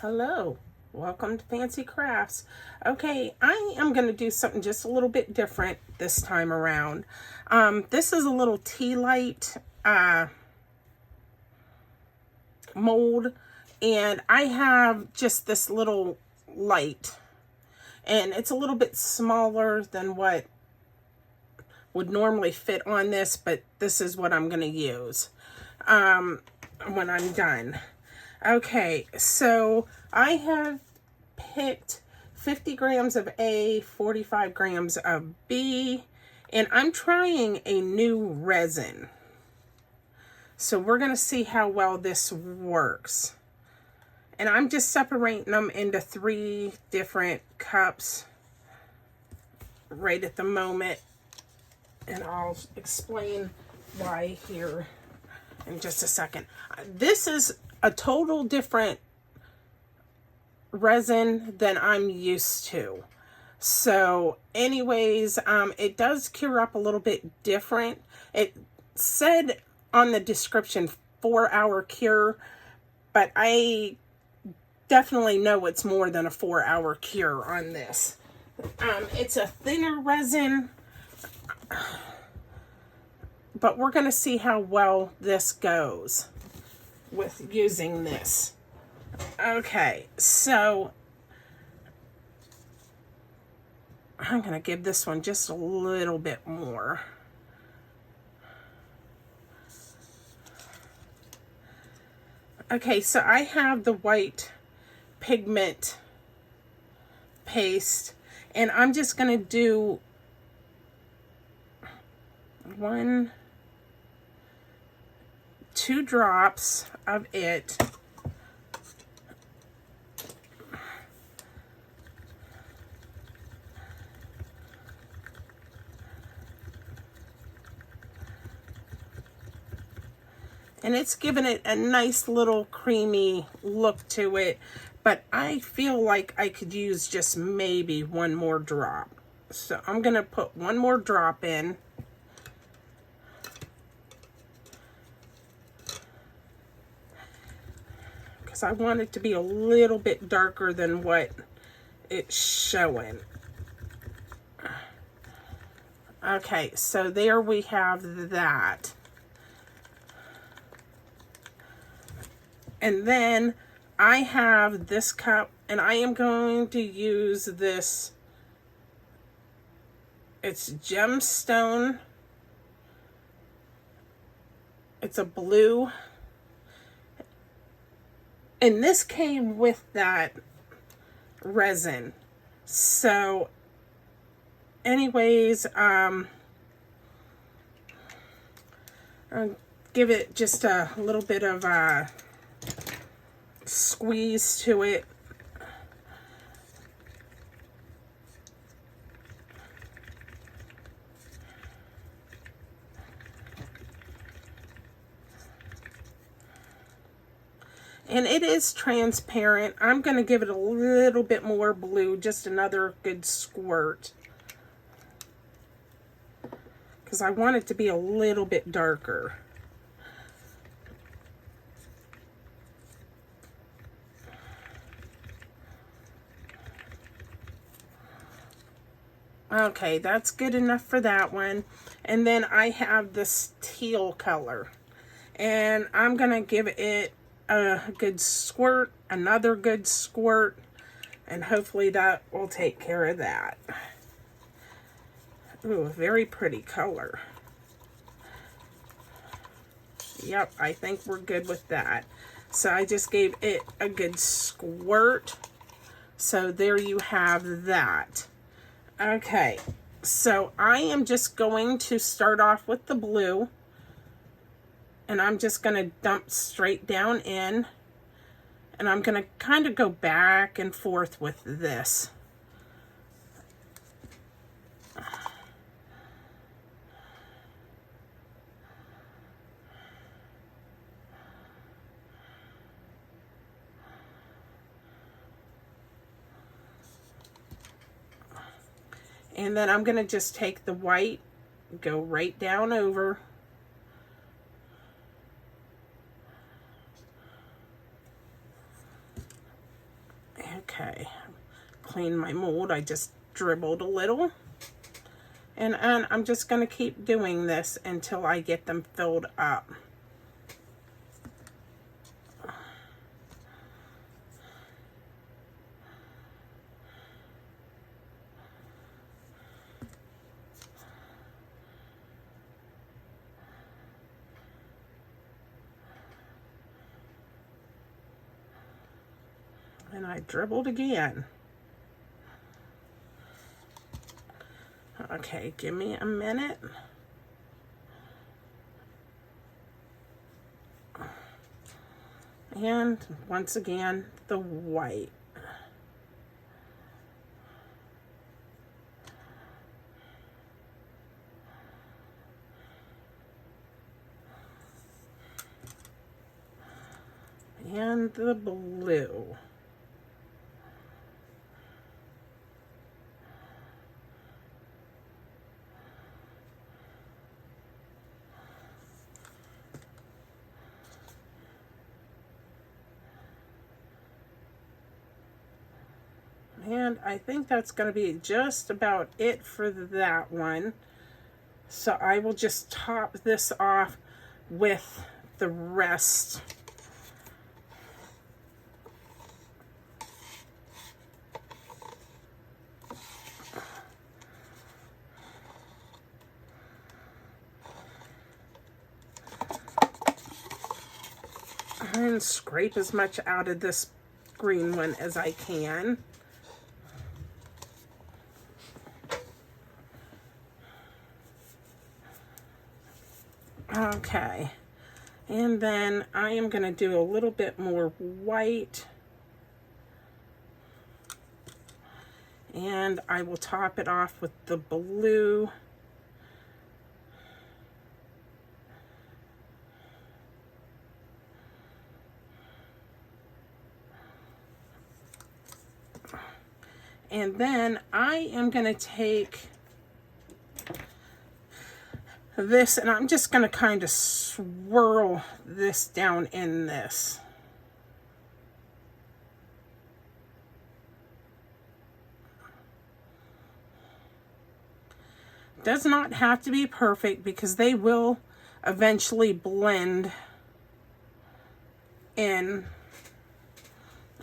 Hello, welcome to Fancy Crafts. Okay, I am going to do something just a little bit different this time around. This is a little tea light mold, and I have just this little light, and it's a little bit smaller than what would normally fit on this, but this is what I'm going to use when I'm done. Okay, so I have picked 50 grams of A, 45 grams of B, and I'm trying a new resin. So we're going to see how well this works. And I'm just separating them into 3 different cups right at the moment. And I'll explain why here in just a second. This is a total different resin than I'm used to. So anyways, it does cure up a little bit different. It said on the description 4-hour cure, but I definitely know it's more than a 4-hour cure on this. It's a thinner resin, but we're going to see how well this goes with using this. Okay, so I'm going to give this one just a little bit more. Okay, so I have the white pigment paste, and I'm just going to do 2 drops of it. And it's given it a nice little creamy look to it, but I feel like I could use just maybe 1 more drop. So I'm going to put 1 more drop in. Because I want it to be a little bit darker than what it's showing. Okay, so there we have that. And then I have this cup, and I am going to use this. It's gemstone. It's a blue. And this came with that resin. So anyways, I'll give it just a little bit of squeeze to it. And it is transparent. I'm going to give it a little bit more blue, just another good squirt, because I want it to be a little bit darker. Okay, that's good enough for that one. And then I have this teal color, and I'm going to give it a good squirt, another good squirt, and hopefully that will take care of that. Ooh, very pretty color. Yep, I think we're good with that. So I just gave it a good squirt. So there you have that. Okay, so I am just going to start off with the blue, and I'm just going to dump straight down in, and I'm going to kind of go back and forth with this. And then I'm going to just take the white, go right down over. Okay, clean my mold. I just dribbled a little. And I'm just going to keep doing this until I get them filled up. And I dribbled again. Okay, give me a minute. And once again, the white. And the blue. And I think that's going to be just about it for that one. So I will just top this off with the rest. And scrape as much out of this green one as I can. Okay, and then I am going to do a little bit more white, and I will top it off with the blue. And then I am going to take this, and I'm just going to kind of swirl this down in this. Does not have to be perfect because they will eventually blend in.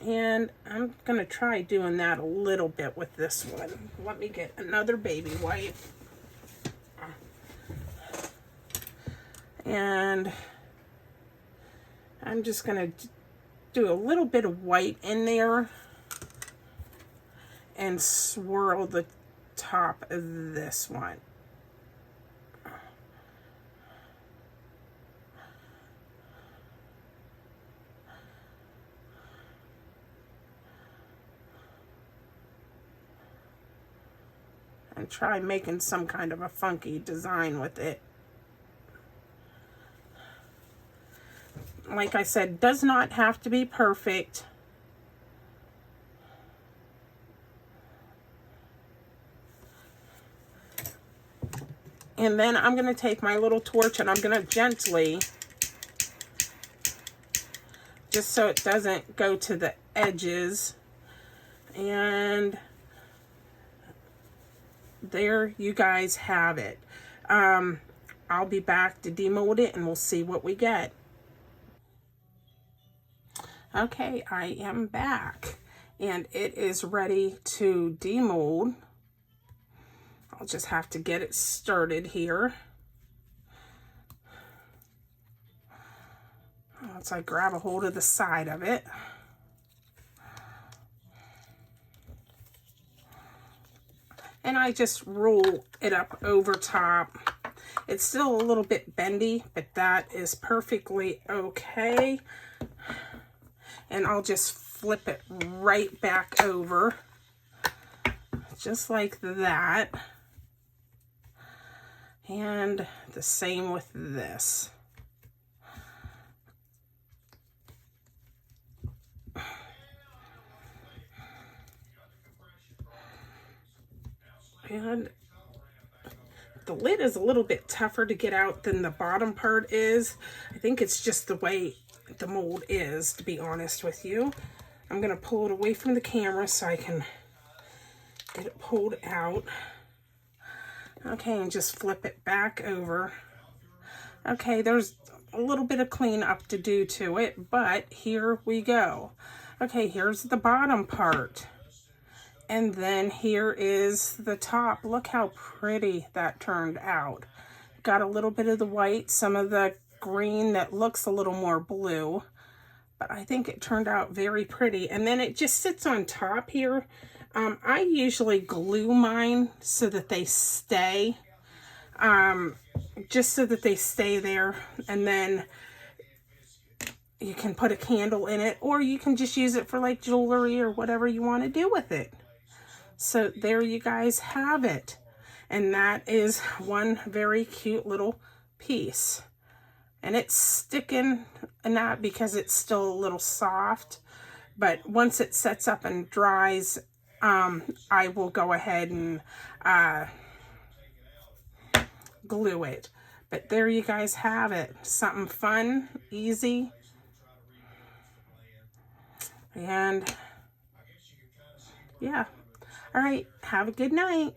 And I'm going to try doing that a little bit with this one. Let me get another baby wipe. And I'm just going to do a little bit of white in there and swirl the top of this one. And try making some kind of a funky design with it. Like I said, does not have to be perfect. And then I'm going to take my little torch and I'm going to gently, just so it doesn't go to the edges. And there you guys have it. I'll be back to demold it and we'll see what we get. Okay, I am back and it is ready to demold. I'll just have to get it started here. Once I grab a hold of the side of it. And I just roll it up over top. It's still a little bit bendy, but that is perfectly okay. And I'll just flip it right back over, just like that. And the same with this. And the lid is a little bit tougher to get out than the bottom part is. I think it's just the way the mold is, to be honest with you. I'm going to pull it away from the camera so I can get it pulled out. Okay, and just flip it back over. Okay, there's a little bit of cleanup to do to it, but here we go. Okay, here's the bottom part. And then here is the top. Look how pretty that turned out. Got a little bit of the white, some of the green that looks a little more blue. But I think it turned out very pretty. And then it just sits on top here. I usually glue mine so that they stay. Just so that they stay there. And then you can put a candle in it. Or you can just use it for like jewelry or whatever you want to do with it. So there you guys have it. And that is one very cute little piece. And it's sticking, not because it's still a little soft, but once it sets up and dries, I will go ahead and glue it. But there you guys have it. Something fun, easy. And yeah. All right. Have a good night.